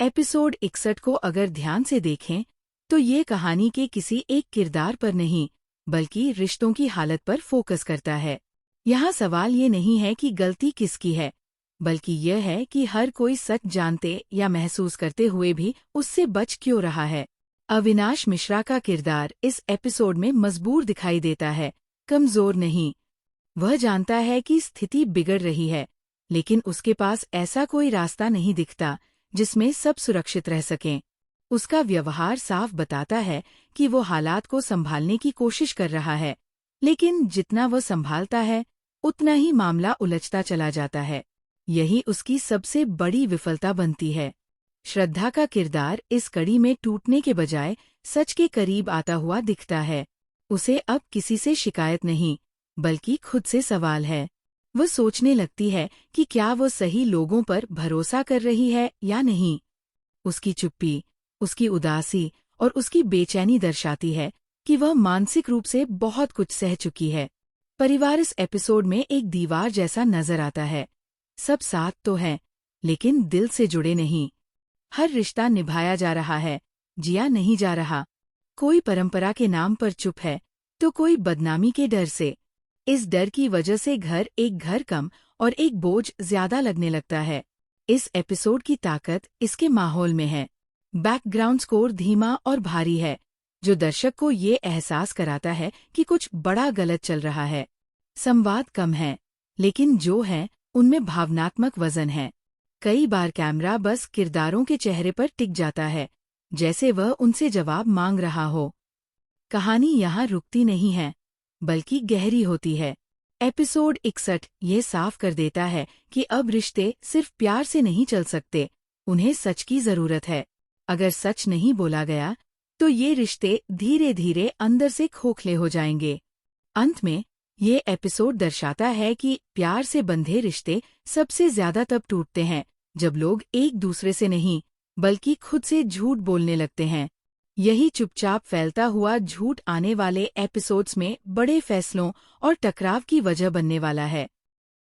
Episode 61 को अगर ध्यान से देखें तो ये कहानी के किसी एक किरदार पर नहीं बल्कि रिश्तों की हालत पर फोकस करता है। यहाँ सवाल ये नहीं है कि गलती किसकी है, बल्कि यह है कि हर कोई सच जानते या महसूस करते हुए भी उससे बच क्यों रहा है। अविनाश मिश्रा का किरदार इस एपिसोड में मजबूर दिखाई देता है, कमजोर नहीं। वह जानता है कि स्थिति बिगड़ रही है, लेकिन उसके पास ऐसा कोई रास्ता नहीं दिखता जिसमें सब सुरक्षित रह सकें। उसका व्यवहार साफ बताता है कि वो हालात को संभालने की कोशिश कर रहा है, लेकिन जितना वो संभालता है उतना ही मामला उलझता चला जाता है। यही उसकी सबसे बड़ी विफलता बनती है। श्रद्धा का किरदार इस कड़ी में टूटने के बजाय सच के करीब आता हुआ दिखता है। उसे अब किसी से शिकायत नहीं, बल्कि खुद से सवाल है। वह सोचने लगती है कि क्या वो सही लोगों पर भरोसा कर रही है या नहीं। उसकी चुप्पी, उसकी उदासी और उसकी बेचैनी दर्शाती है कि वह मानसिक रूप से बहुत कुछ सह चुकी है। परिवार इस एपिसोड में एक दीवार जैसा नजर आता है। सब साथ तो है, लेकिन दिल से जुड़े नहीं। हर रिश्ता निभाया जा रहा है, जिया नहीं जा रहा। कोई परंपरा के नाम पर चुप है, तो कोई बदनामी के डर से। इस डर की वजह से एक घर कम और एक बोझ ज्यादा लगने लगता है। इस एपिसोड की ताकत इसके माहौल में है। बैकग्राउंड स्कोर धीमा और भारी है, जो दर्शक को ये एहसास कराता है कि कुछ बड़ा गलत चल रहा है। संवाद कम है, लेकिन जो है उनमें भावनात्मक वजन है। कई बार कैमरा बस किरदारों के चेहरे पर टिक जाता है, जैसे वह उनसे जवाब मांग रहा हो। कहानी यहाँ रुकती नहीं है, बल्कि गहरी होती है। एपिसोड 61 ये साफ कर देता है कि अब रिश्ते सिर्फ प्यार से नहीं चल सकते, उन्हें सच की जरूरत है। अगर सच नहीं बोला गया तो ये रिश्ते धीरे धीरे अंदर से खोखले हो जाएंगे। अंत में ये एपिसोड दर्शाता है कि प्यार से बंधे रिश्ते सबसे ज्यादा तब टूटते हैं जब लोग एक दूसरे से नहीं बल्कि खुद से झूठ बोलने लगते हैं। यही चुपचाप फैलता हुआ झूठ आने वाले एपिसोड्स में बड़े फैसलों और टकराव की वजह बनने वाला है।